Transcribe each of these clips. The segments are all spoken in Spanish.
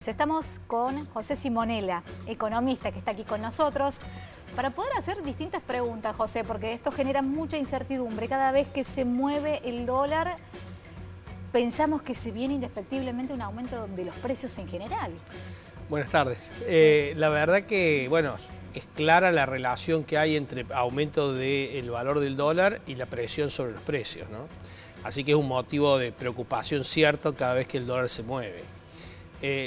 País. Estamos con José Simonella, economista, que está aquí con nosotros, para poder hacer distintas preguntas, José, porque esto genera mucha incertidumbre. Cada vez que se mueve el dólar, pensamos que se viene indefectiblemente un aumento de los precios en general. Buenas tardes. La verdad que, bueno, es clara la relación que hay entre aumento del valor del dólar y la presión sobre los precios, ¿no? Así que es un motivo de preocupación cierto cada vez que el dólar se mueve.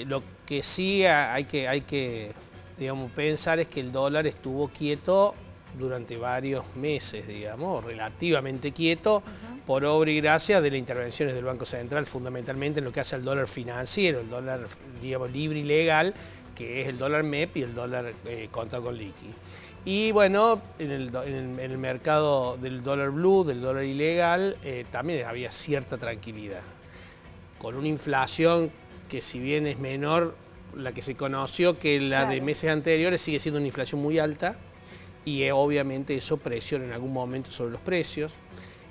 Lo que sí hay que digamos, pensar es que el dólar estuvo quieto durante varios meses, digamos, relativamente quieto, por obra y gracia de las intervenciones del Banco Central, fundamentalmente en lo que hace al dólar financiero, el dólar, digamos, libre y legal, que es el dólar MEP y el dólar contado con liqui. Y bueno, en el mercado del dólar blue, del dólar ilegal, también había cierta tranquilidad. Con una inflación que, si bien es menor la que se conoció que la de meses anteriores, sigue siendo una inflación muy alta y obviamente eso presiona en algún momento sobre los precios.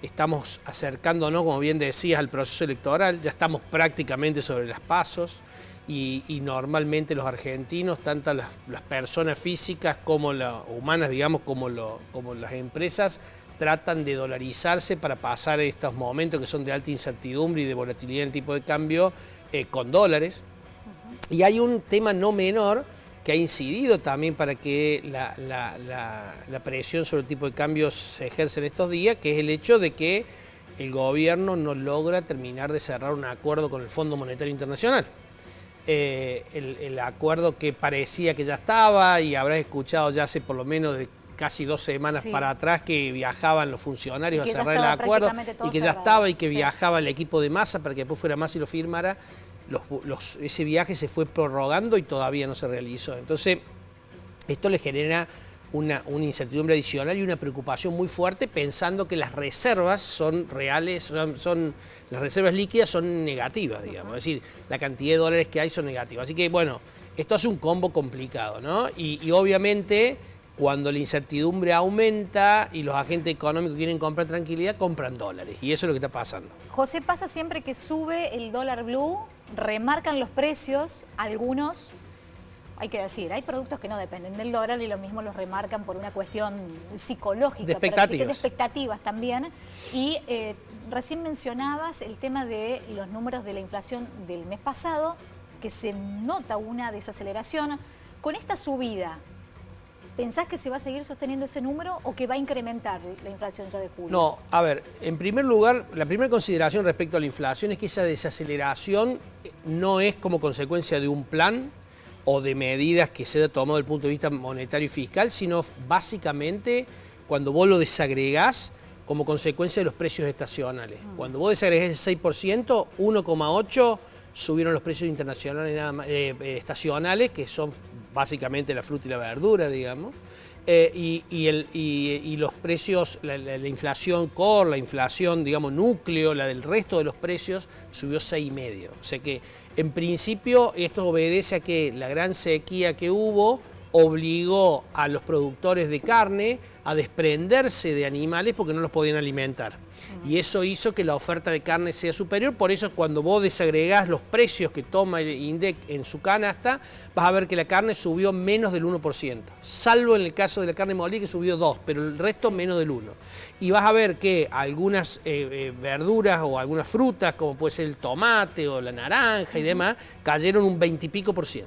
Estamos acercándonos, como bien decías, al proceso electoral, ya estamos prácticamente sobre las pasos. Y normalmente los argentinos, tanto las personas físicas como las humanas, digamos, como las empresas, tratan de dolarizarse para pasar estos momentos que son de alta incertidumbre y de volatilidad en el tipo de cambio con dólares. Y hay un tema no menor que ha incidido también para que la presión sobre el tipo de cambio se ejerce en estos días, que es el hecho de que el gobierno no logra terminar de cerrar un acuerdo con el Fondo Monetario Internacional. El acuerdo que parecía que ya estaba, y habrás escuchado ya hace por lo menos de casi 2 semanas para atrás que viajaban los funcionarios a cerrar el acuerdo y que ya estaba y que viajaba el equipo de Massa para que después fuera Massa y lo firmara. Ese viaje se fue prorrogando y todavía no se realizó. Entonces, esto le genera una incertidumbre adicional y una preocupación muy fuerte, pensando que las reservas son reales, las reservas líquidas son negativas, digamos, es decir, la cantidad de dólares que hay son negativas. Así que, bueno, esto hace un combo complicado, ¿no? Y obviamente, cuando la incertidumbre aumenta y los agentes económicos quieren comprar tranquilidad, compran dólares, y eso es lo que está pasando. José, pasa siempre que sube el dólar blue, remarcan los precios, algunos. Hay que decir, hay productos que no dependen del dólar y lo mismo los remarcan por una cuestión psicológica. De expectativas. De expectativas también. Y recién mencionabas el tema de los números de la inflación del mes pasado, que se nota una desaceleración. Con esta subida, ¿pensás que se va a seguir sosteniendo ese número o que va a incrementar la inflación ya de julio? No, a ver, en primer lugar, la primera consideración respecto a la inflación es que esa desaceleración no es como consecuencia de un plan o de medidas que se ha tomado desde el punto de vista monetario y fiscal, sino básicamente cuando vos lo desagregás como consecuencia de los precios estacionales. Cuando vos desagregás el 6%, 1,8% subieron los precios internacionales estacionales, que son básicamente la fruta y la verdura, digamos. Y los precios, la inflación core, la inflación, digamos, núcleo, la del resto de los precios, subió 6,5%. O sea que, en principio, esto obedece a que la gran sequía que hubo obligó a los productores de carne a desprenderse de animales porque no los podían alimentar. Y eso hizo que la oferta de carne sea superior. Por eso, cuando vos desagregás los precios que toma el INDEC en su canasta, vas a ver que la carne subió menos del 1%, salvo en el caso de la carne molida, que subió 2%, pero el resto menos del 1%. Y vas a ver que algunas verduras o algunas frutas, como puede ser el tomate o la naranja y demás, cayeron un 20 y pico %.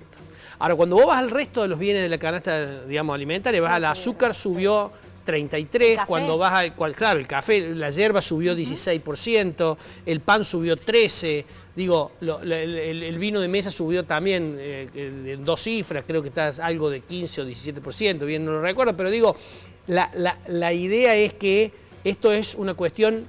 Ahora, cuando vos vas al resto de los bienes de la canasta, digamos, alimentaria, vas al azúcar, subió 33%, cuando vas al, claro, el café, la yerba subió 16%, el pan subió 13%, digo, el vino de mesa subió también en 2 cifras, creo que está algo de 15 o 17%, bien no lo recuerdo, pero digo, la idea es que esto es una cuestión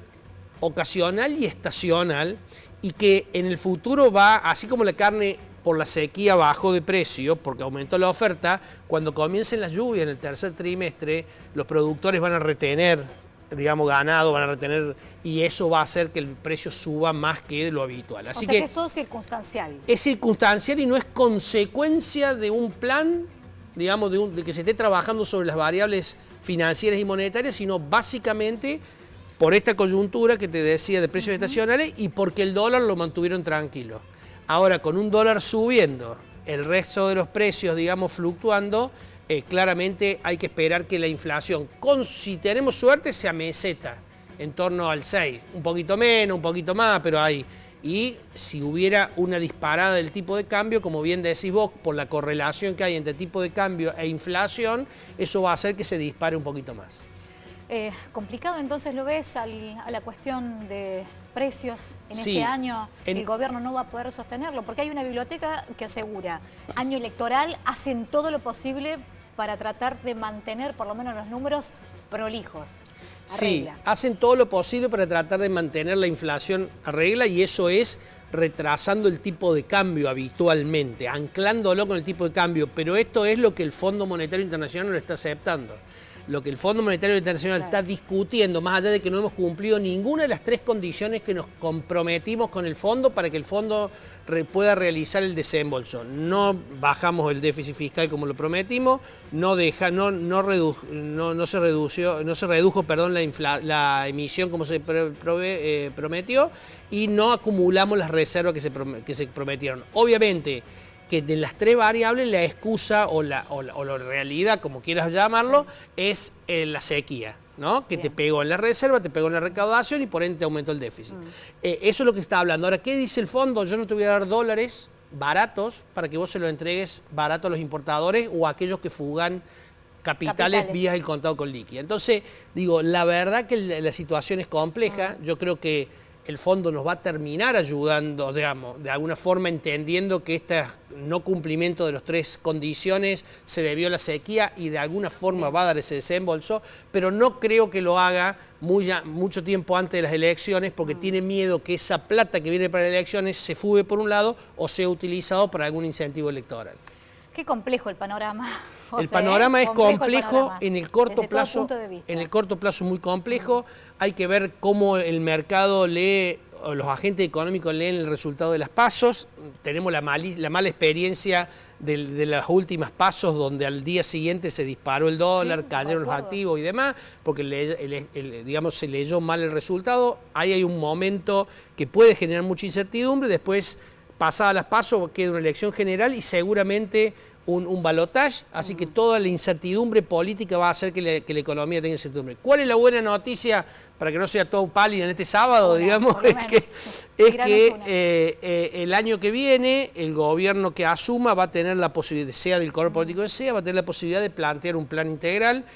ocasional y estacional, y que en el futuro va, así como la carne por la sequía bajó de precio, porque aumentó la oferta, cuando comiencen las lluvias en el tercer trimestre, los productores van a retener, digamos, ganado, van a retener, y eso va a hacer que el precio suba más que lo habitual. Así que es todo circunstancial. Es circunstancial y no es consecuencia de un plan, digamos, de que se esté trabajando sobre las variables financieras y monetarias, sino básicamente por esta coyuntura que te decía de precios estacionales y porque el dólar lo mantuvieron tranquilo. Ahora, con un dólar subiendo el resto de los precios, digamos, fluctuando, claramente hay que esperar que la inflación, si tenemos suerte, se ameseta en torno al 6, un poquito menos, un poquito más, pero hay. Y si hubiera una disparada del tipo de cambio, como bien decís vos, por la correlación que hay entre tipo de cambio e inflación, eso va a hacer que se dispare un poquito más. Complicado entonces lo ves a la cuestión de precios en Sí, este año, el gobierno no va a poder sostenerlo, porque hay una biblioteca que asegura, año electoral, hacen todo lo posible para tratar de mantener por lo menos los números prolijos. Sí, hacen todo lo posible para tratar de mantener la inflación a regla y eso es retrasando el tipo de cambio habitualmente, anclándolo con el tipo de cambio, pero esto es lo que el Fondo Monetario Internacional no lo está aceptando. Lo que el Fondo Monetario Internacional está discutiendo, más allá de que no hemos cumplido ninguna de las 3 condiciones que nos comprometimos con el fondo para que el fondo pueda realizar el desembolso. No bajamos el déficit fiscal como lo prometimos, no se redujo la emisión como se prometió y no acumulamos las reservas que se prometieron. Obviamente, que de las 3 variables la excusa o la realidad, como quieras llamarlo, es la sequía, ¿no? Que te pegó en la reserva, te pegó en la recaudación y por ende te aumentó el déficit. Eso es lo que está hablando. Ahora, ¿qué dice el fondo? Yo no te voy a dar dólares baratos para que vos se los entregues barato a los importadores o a aquellos que fugan capitales vía el contado con liquidez. Entonces, digo, la verdad que la situación es compleja. Yo creo que el fondo nos va a terminar ayudando, digamos, de alguna forma entendiendo que este no cumplimiento de las 3 condiciones se debió a la sequía y de alguna forma va a dar ese desembolso, pero no creo que lo haga mucho tiempo antes de las elecciones porque tiene miedo que esa plata que viene para las elecciones se fugue por un lado o sea utilizado para algún incentivo electoral. Qué complejo el panorama. El panorama es complejo en el corto plazo. En el corto plazo muy complejo. Hay que ver cómo el mercado lee, o los agentes económicos leen el resultado de las pasos. Tenemos la mala experiencia de las últimas pasos donde al día siguiente se disparó el dólar, cayeron los activos y demás, porque digamos, se leyó mal el resultado. Ahí hay un momento que puede generar mucha incertidumbre. Después, pasadas las pasos, queda una elección general y seguramente un balotaje, así que toda la incertidumbre política va a hacer que la economía tenga incertidumbre. ¿Cuál es la buena noticia, para que no sea todo pálido en este sábado, digamos? Es que el año que viene el gobierno que asuma va a tener la posibilidad, sea del color político que sea, va a tener la posibilidad de plantear un plan integral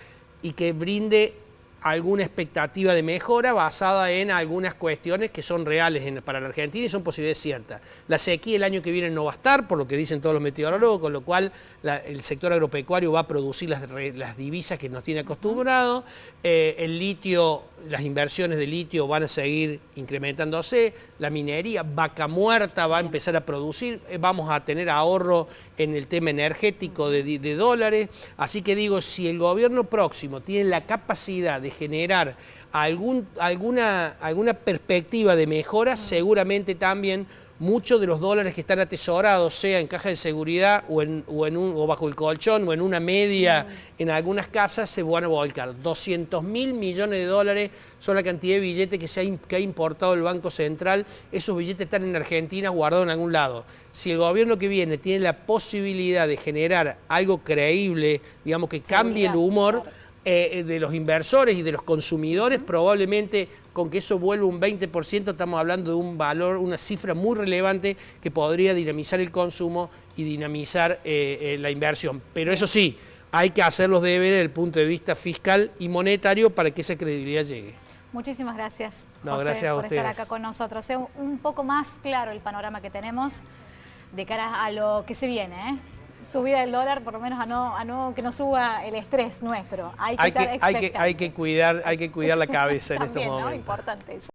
y que brinde alguna expectativa de mejora basada en algunas cuestiones que son reales para la Argentina y son posibilidades ciertas. La sequía el año que viene no va a estar, por lo que dicen todos los meteorólogos, con lo cual el sector agropecuario va a producir las divisas que nos tiene acostumbrados. El litio, las inversiones de litio van a seguir incrementándose. La minería, Vaca Muerta, va a empezar a producir. Vamos a tener ahorro en el tema energético de dólares. Así que digo, si el gobierno próximo tiene la capacidad de generar alguna perspectiva de mejora, seguramente también muchos de los dólares que están atesorados, sea en caja de seguridad o bajo el colchón o en una media en algunas casas, se van a volcar. 200.000 millones de dólares son la cantidad de billetes que ha importado el Banco Central. Esos billetes están en Argentina guardados en algún lado. Si el gobierno que viene tiene la posibilidad de generar algo creíble, digamos que cambie el humor de los inversores y de los consumidores, probablemente con que eso vuelva un 20%, estamos hablando de un valor, una cifra muy relevante que podría dinamizar el consumo y dinamizar la inversión. Pero eso sí, hay que hacer los deberes desde el punto de vista fiscal y monetario para que esa credibilidad llegue. Muchísimas gracias, José, gracias a por ustedes. estar acá con nosotros. Es un poco más claro el panorama que tenemos de cara a lo que se viene, ¿eh? Subida del dólar, por lo menos que no suba el estrés nuestro. Hay que cuidar la cabeza en estos momentos. Importante eso.